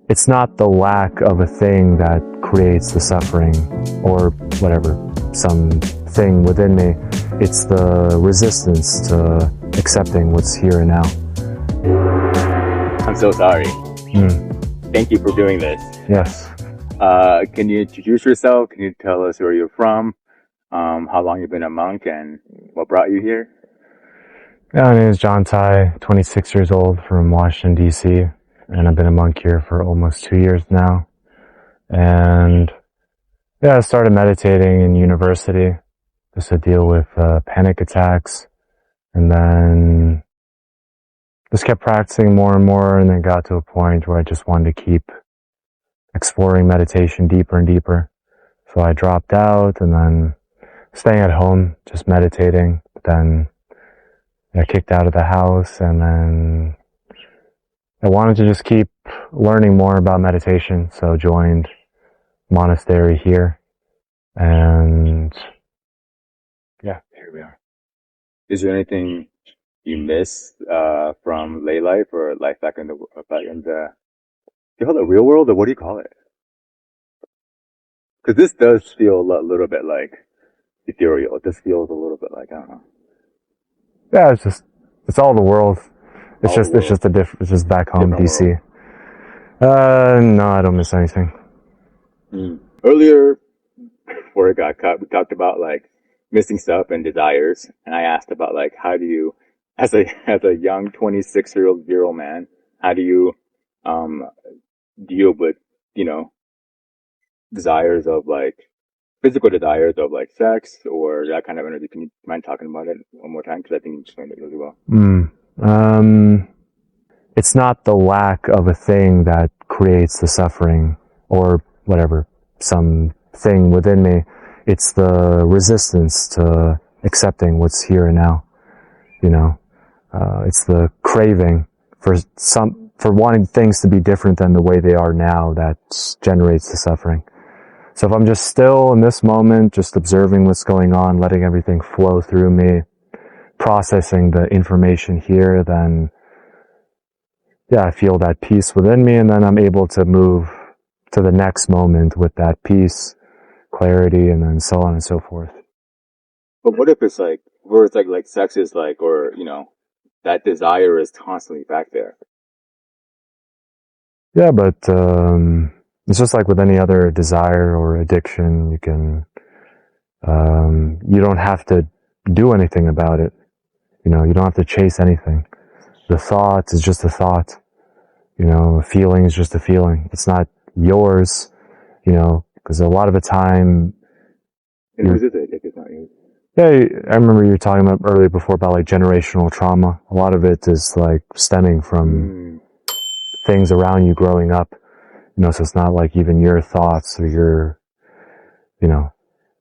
It's not the lack of a thing that creates the suffering or whatever, some thing within me. It's the resistance to accepting what's here and now. I'm so sorry. Thank you for doing this. Yes. Can you introduce yourself? Can you tell us where you're from, how long you've been a monk, and what brought you here? Yeah, my name is Jantay, 26 years old, from Washington, D.C., and I've been a monk here for almost 2 years now. And yeah, I started meditating in university just to deal with panic attacks, and then just kept practicing more and more, and then got to a point where I just wanted to keep exploring meditation deeper and deeper. So I dropped out, and then staying at home, just meditating. But then I kicked out of the house, and then I wanted to just keep learning more about meditation, so joined monastery here, and yeah, here we are. Is there anything you miss from lay life or life back in the do you call it real world, or what do you call it? Because this does feel a little bit like ethereal. This feels a little bit like, I don't know. Yeah, it's all the world. It's All the just it's just back home, Different DC. No, I don't miss anything. Earlier, before it got cut, we talked about like missing stuff and desires, and I asked about like how do you, as a young 26-year-old man, how do you deal with, you know, desires of like physical desires of like sex or that kind of energy? Can you mind talking about it one more time? Because I think you explained it really well. It's not the lack of a thing that creates the suffering or whatever, some thing within me. It's the resistance to accepting what's here and now. You know, it's the craving for wanting things to be different than the way they are now that generates the suffering. So if I'm just still in this moment, just observing what's going on, letting everything flow through me, processing the information here, then yeah, I feel that peace within me, and then I'm able to move to the next moment with that peace, clarity, and then so on and so forth. But what if it's like, where it's like sex is like, or, you know, that desire is constantly back there? Yeah, but it's just like with any other desire or addiction. You can, you don't have to do anything about it. You know, you don't have to chase anything. The thought is just a thought. You know, a feeling is just a feeling. It's not yours, you know, because a lot of the time... And whose is it if it's not yours? Yeah, I remember you were talking about earlier before about like generational trauma. A lot of it is like stemming from things around you growing up. You know, so it's not like even your thoughts or your, you know,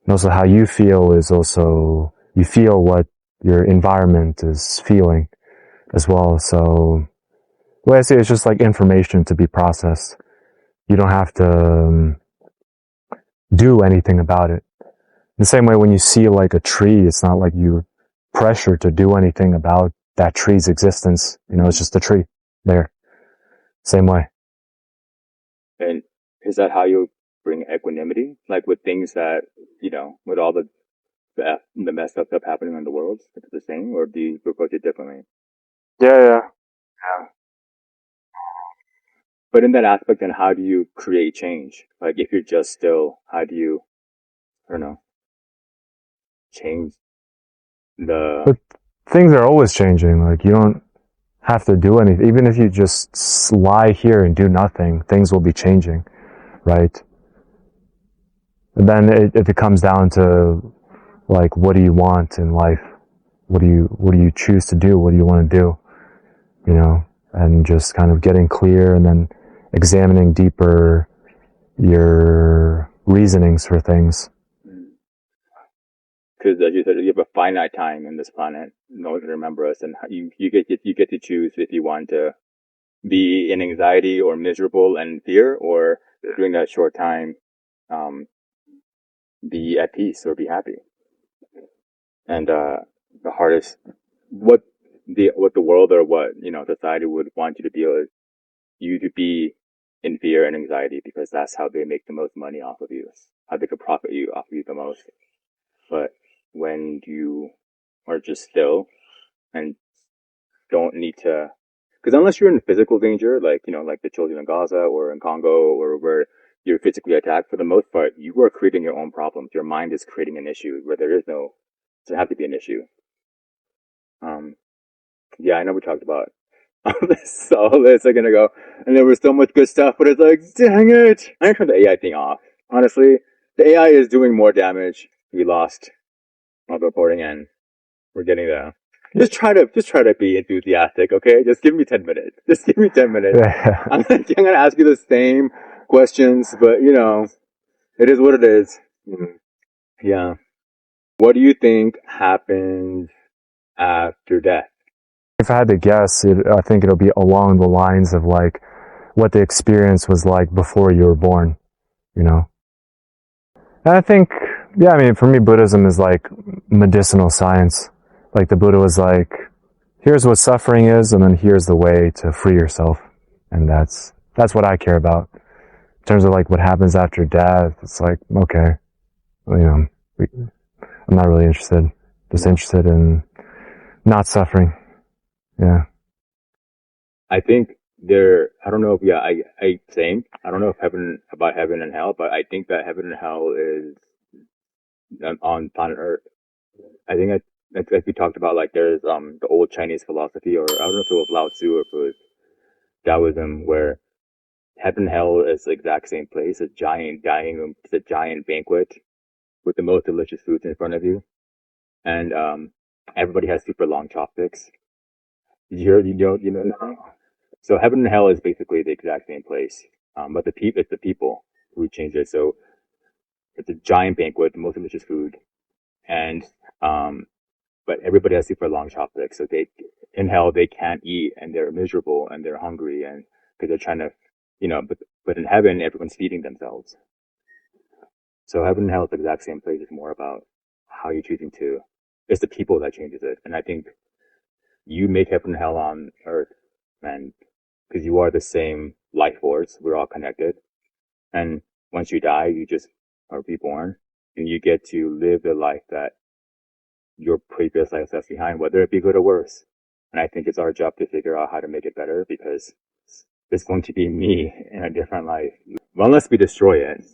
and also how you feel is also, you feel what your environment is feeling as well. So the way I see it, it's just like information to be processed. You don't have to do anything about it. The same way when you see like a tree, it's not like you're pressured to do anything about that tree's existence. You know, it's just a tree there. Same way. And is that how you bring equanimity? Like with things that, you know, with all the messed up stuff happening in the world, is it the same, or do you approach it differently? Yeah. But in that aspect, then how do you create change? Like if you're just still, how do you, I don't know, change But things are always changing. Like you don't have to do anything. Even if you just lie here and do nothing, things will be changing, right? And then if it comes down to like, what do you want in life? What do you choose to do? What do you want to do? You know, and just kind of getting clear and then examining deeper your reasonings for things. Because as you said, you have a finite time in this planet. No one can remember us, and you get to choose if you want to be in anxiety or miserable and fear, or during that short time, be at peace or be happy. And the hardest, what the world or what, you know, society would want you to be in fear and anxiety because that's how they make the most money off of you, how they could profit you off of you the most. But when you are just still and don't need to, because unless you're in physical danger, like, like the children in Gaza or in Congo or where you're physically attacked, for the most part, you are creating your own problems. Your mind is creating an issue where there is no, doesn't have to be an issue. Yeah, I know we talked about all this a second ago, and there was so much good stuff, but it's like, dang it! I'm gonna turn the AI thing off. Honestly, the AI is doing more damage. We lost all the reporting, and we're getting there. Just try to be enthusiastic, okay? Just give me 10 minutes. Just give me 10 minutes. Yeah. I'm gonna ask you the same questions, but it is what it is. Yeah. What do you think happens after death? If I had to guess, I think it'll be along the lines of like what the experience was like before you were born, And I think, yeah, I mean, for me, Buddhism is like medicinal science. Like the Buddha was like, here's what suffering is, and then here's the way to free yourself. And that's what I care about. In terms of like what happens after death, it's like, okay, I'm not really interested. Just interested in not suffering. Yeah. I think I don't know if, I don't know if about heaven and hell, but I think that heaven and hell is on planet Earth. I think that, like we talked about, like there's, the old Chinese philosophy, or I don't know if it was Lao Tzu or if it was Taoism, where heaven and hell is the exact same place, a giant dining room, it's a giant banquet with the most delicious foods in front of you. And, everybody has super long chopsticks. No. So heaven and hell is basically the exact same place. But it's the people who change it. So it's a giant banquet, the most delicious food. And, but everybody has super long chopsticks. So in hell, they can't eat and they're miserable and they're hungry and because they're trying to, but in heaven, everyone's feeding themselves. So heaven and hell is the exact same place. It's more about how you're choosing to, it's the people that changes it. And I think you make heaven and hell on earth, and because you are the same life force, we're all connected. And once you die, you just are reborn and you get to live the life that your previous life left behind, whether it be good or worse. And I think it's our job to figure out how to make it better because it's going to be me in a different life. Well, unless we destroy it,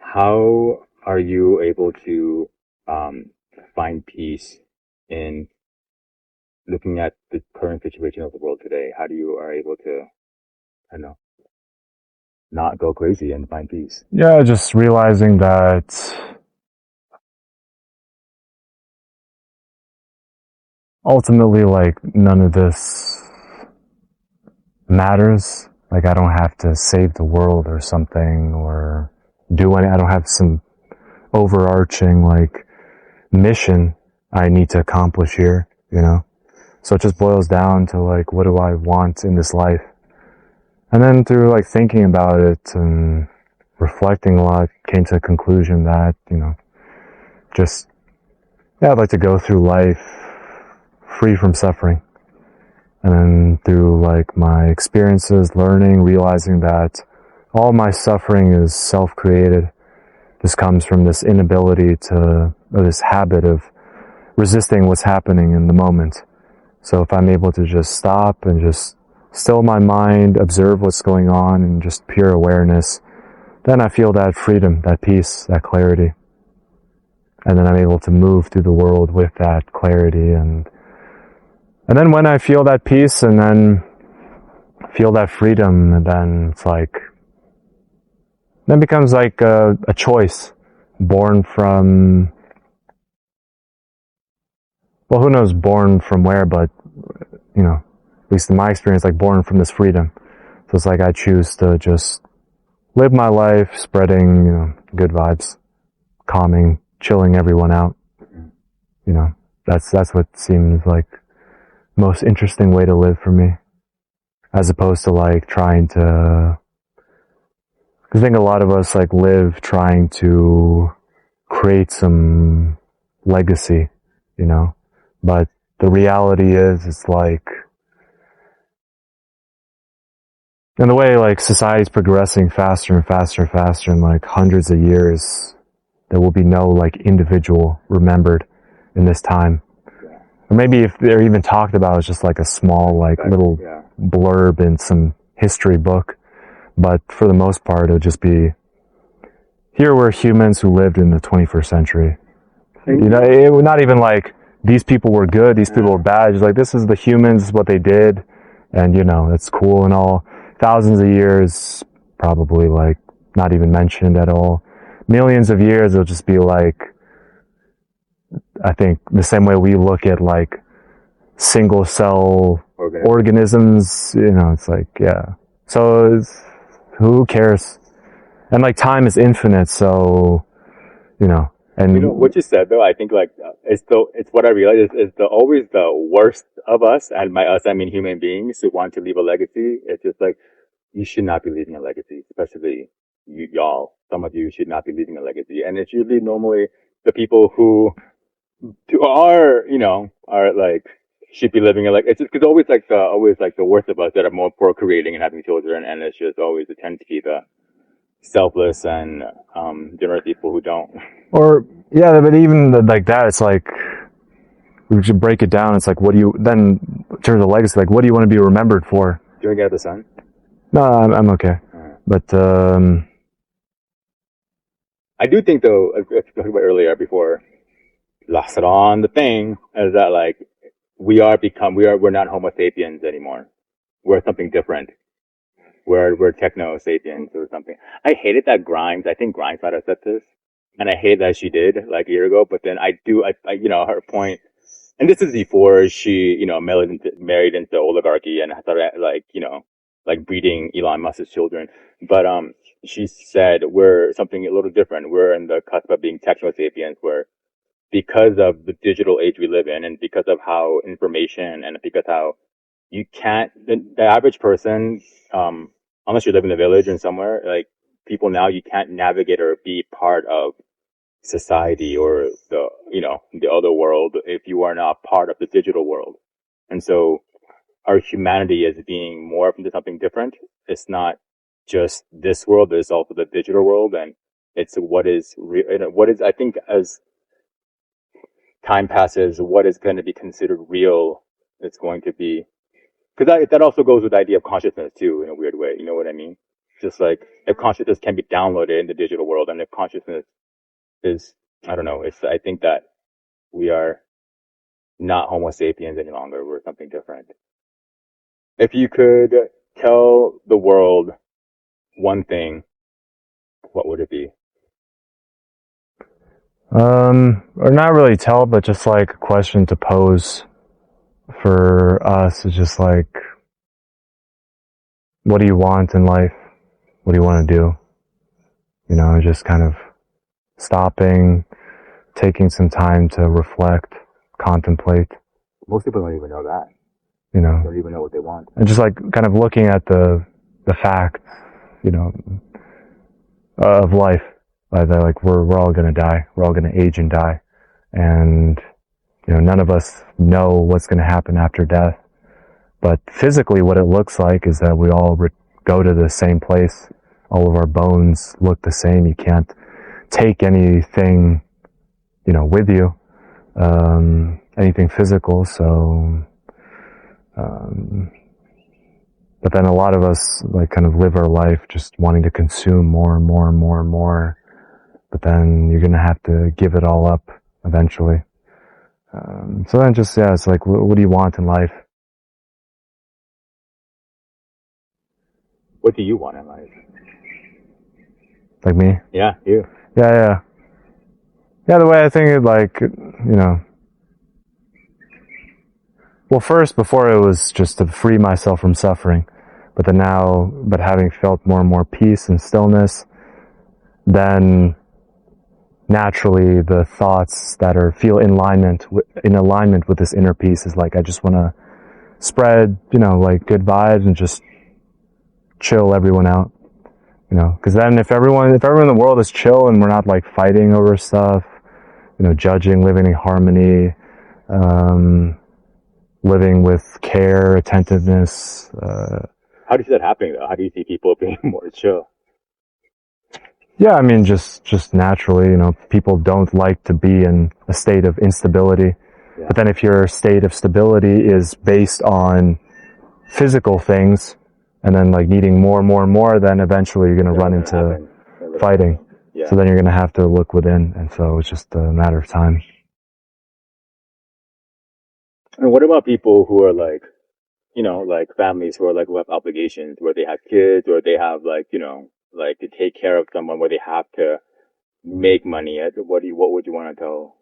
How are you able to find peace in looking at the current situation of the world today? How do you are able to, I don't know, not go crazy and find peace? Yeah, just realizing that ultimately, like, none of this matters. Like, I don't have to save the world or something or I don't have some overarching, like, mission I need to accomplish here, So it just boils down to, like, what do I want in this life? And then through, like, thinking about it and reflecting a lot, came to the conclusion that, I'd like to go through life free from suffering. And then through, like, my experiences, learning, realizing that all my suffering is self-created. This comes from this inability or this habit of resisting what's happening in the moment. So if I'm able to just stop and just still my mind, observe what's going on, and just pure awareness, then I feel that freedom, that peace, that clarity. And then I'm able to move through the world with that clarity. And then when I feel that peace and then feel that freedom, and then it's like, then it becomes like a choice born from, well, who knows born from where, but, at least in my experience, like born from this freedom. So it's like I choose to just live my life spreading, good vibes, calming, chilling everyone out. That's what seems like most interesting way to live for me. As opposed to like trying to, because I think a lot of us like live trying to create some legacy, but the reality is it's like And the way like society's progressing faster and faster and faster in like hundreds of years, there will be no like individual remembered in this time. Yeah. Or maybe if they're even talked about as just like a small like little blurb in some history book. But for the most part, it'll just be, here were humans who lived in the 21st century. You know, it would not even like, these people were good, these people were bad. Just like, this is the humans, this is what they did. And, you know, it's cool and all. Thousands of years, probably like, not even mentioned at all. Millions of years, it'll just be like, I think the same way we look at like single cell organisms, you know, it's like, yeah. So who cares? And like time is infinite, so, you know, and you know what you said though, I think like it's what I realize is always the worst of us, and by us I mean human beings who want to leave a legacy. It's just like, you should not be leaving a legacy, especially y'all. Some of you should not be leaving a legacy, and it's usually normally the people who are, you know, are like, should be living a like. It's just because always like the worst of us that are more procreating and having children, and it's just always it tends to be the selfless and generous people who don't. Or yeah, but even like that, it's like we should break it down. It's like, what do you then in terms of legacy? Like, what do you want to be remembered for? Doing it at the sun? No, I'm okay. Right. But I do think though, as we talked about earlier before, lost it on the thing, is that like we're not Homo sapiens anymore. We're something different. We're techno sapiens or something. I hated that Grimes. I think Grimes might have said this, and I hated that she did like a year ago. But then I you know, her point, and this is before she, you know, married into oligarchy and started like, you know, like breeding Elon Musk's children. But she said we're something a little different. We're in the cusp of being techno sapiens, where because of the digital age we live in, and because of how information, and because how you can't, the average person, unless you live in a village and somewhere, like people now, you can't navigate or be part of society or the, you know, the other world if you are not part of the digital world. And so our humanity is being morphed into something different. It's not just this world, there's also the digital world, and it's what is real, what is, I think as time passes, what is going to be considered real, it's going to be, because that also goes with the idea of consciousness too, in a weird way. You know what I mean? Just like if consciousness can be downloaded in the digital world, and if consciousness is, I don't know, I think that we are not Homo sapiens any longer. We're something different. If you could tell the world one thing, what would it be? Or not really tell, but just like a question to pose for us is just like, what do you want in life? What do you want to do? You know, just kind of stopping, taking some time to reflect, contemplate. Most people don't even know that. You know, they don't even know what they want. And just like kind of looking at the facts, you know, of life. Like we're all gonna die. We're all gonna age and die, and you know, none of us know what's gonna happen after death. But physically, what it looks like is that we all go to the same place. All of our bones look the same. You can't take anything, you know, with you, anything physical. So, but then a lot of us like kind of live our life just wanting to consume more and more and more and more. But then you're gonna have to give it all up eventually. So then just, yeah, it's like, what do you want in life? What do you want in life? Like me? Yeah, you. Yeah, the way I think it, like, you know, well, first, before it was just to free myself from suffering, but then now, but having felt more and more peace and stillness, then naturally the thoughts that feel in alignment with this inner peace is like, I just want to spread, you know, like good vibes and just chill everyone out, you know, because then if everyone in the world is chill and we're not like fighting over stuff, you know, judging, living in harmony, living with care, attentiveness, How do you see that happening though? How do you see people being more chill? Yeah, I mean, just naturally, you know, people don't like to be in a state of instability. Yeah. But then if your state of stability is based on physical things and then like needing more and more and more, then eventually you're going to run into fighting. Yeah. So then you're going to have to look within. And so it's just a matter of time. And what about people who are like, you know, like families who are like, who have obligations where they have kids or they have like, you know, like to take care of someone where they have to make money? What would you want to tell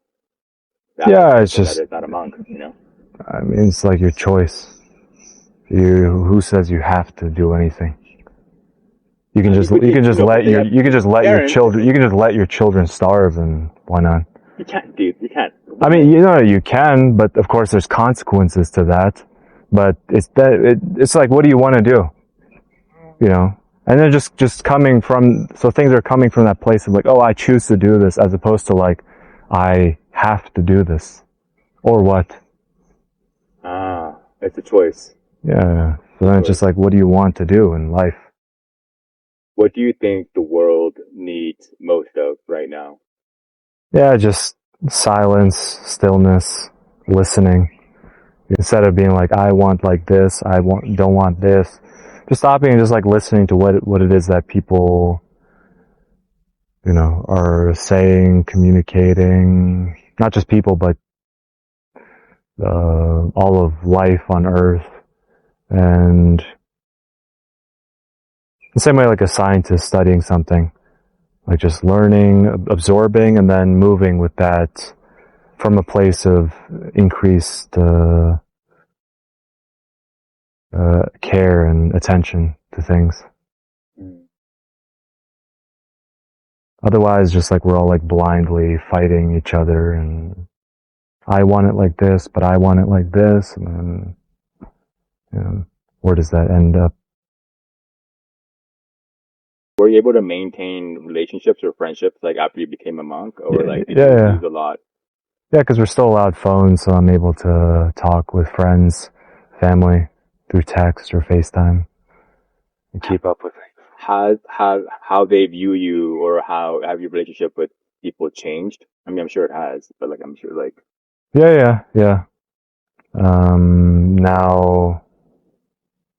that Yeah, it's person just, that is not a monk, you know? I mean, it's like your choice. Who says you have to do anything? You can just let your children starve, and why not? You can't, dude. You can't. I mean, you know, you can, but of course there's consequences to that. But it's like, what do you want to do? You know? And then just coming from, so things are coming from that place of like, oh, I choose to do this, as opposed to like, I have to do this. Or what? It's a choice. Yeah. So then it's just like, what do you want to do in life? What do you think the world needs most of right now? Yeah, just silence, stillness, listening. Instead of being like, I want like this, don't want this. Just stopping and just like listening to what it is that people, you know, are saying, communicating. Not just people, but all of life on Earth. And the same way like a scientist studying something. Like just learning, absorbing, and then moving with that from a place of increased care and attention to things. Otherwise, just like we're all like blindly fighting each other, and I want it like this, but I want it like this, and then, you know, where does that end up? Were you able to maintain relationships or friendships like after you became a monk, or like did you lose a lot? Yeah, because we're still allowed phones, so I'm able to talk with friends, family through text or FaceTime and keep up with things. How they view you, or how have your relationship with people changed? I mean, I'm sure it has, but like I'm sure like yeah. Now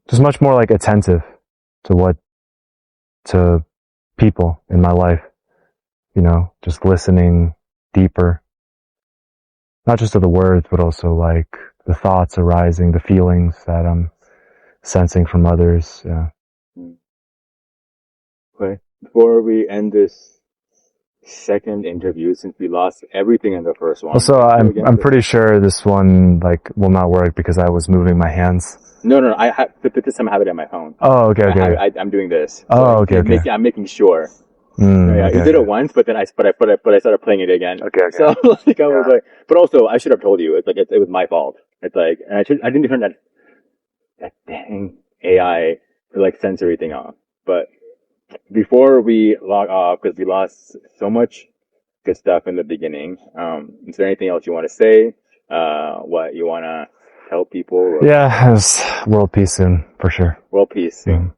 just much more like attentive to people in my life, you know, just listening deeper, not just to the words, but also like the thoughts arising, the feelings that I'm sensing from others. Yeah. Okay. Before we end this second interview, since we lost everything in the first one. Also, I'm pretty sure this one like will not work because I was moving my hands. No. This time I have it on my phone. Oh, okay. I'm doing this. So okay. I'm making sure. Okay, you did it once, but then I started playing it again. Okay. So like I was like, but also I should have told you. It's like it was my fault. It's like, and I didn't turn that dang AI like sensory thing off. But before we log off, because we lost so much good stuff in the beginning, is there anything else you want to say? What you want to tell people? Or? Yeah, it's world peace soon, for sure. World peace soon.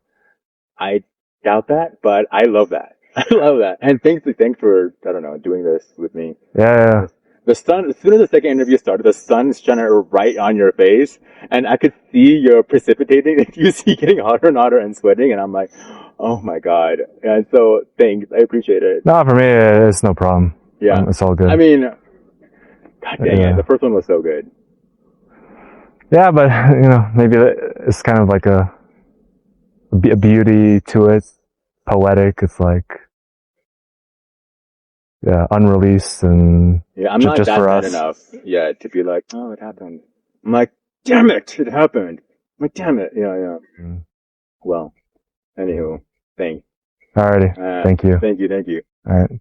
I doubt that, but I love that. I love that. And thanks for, I don't know, doing this with me. Yeah. The sun, as soon as the second interview started, the sun's shining right on your face, and I could see you're precipitating, and you see getting hotter and hotter and sweating, and I'm like, oh my god. And so, thanks. I appreciate it. No, for me, it's no problem. Yeah. It's all good. I mean, god dang it. The first one was so good. Yeah, but, you know, maybe it's kind of like a beauty to it. Poetic. It's like, yeah, unreleased and I'm not just that for us enough yet to be like, oh, it happened. I'm like, damn it happened. I'm like, damn it. Yeah. Well, anywho, thanks. Alrighty. Thank you. Thank you. Alright.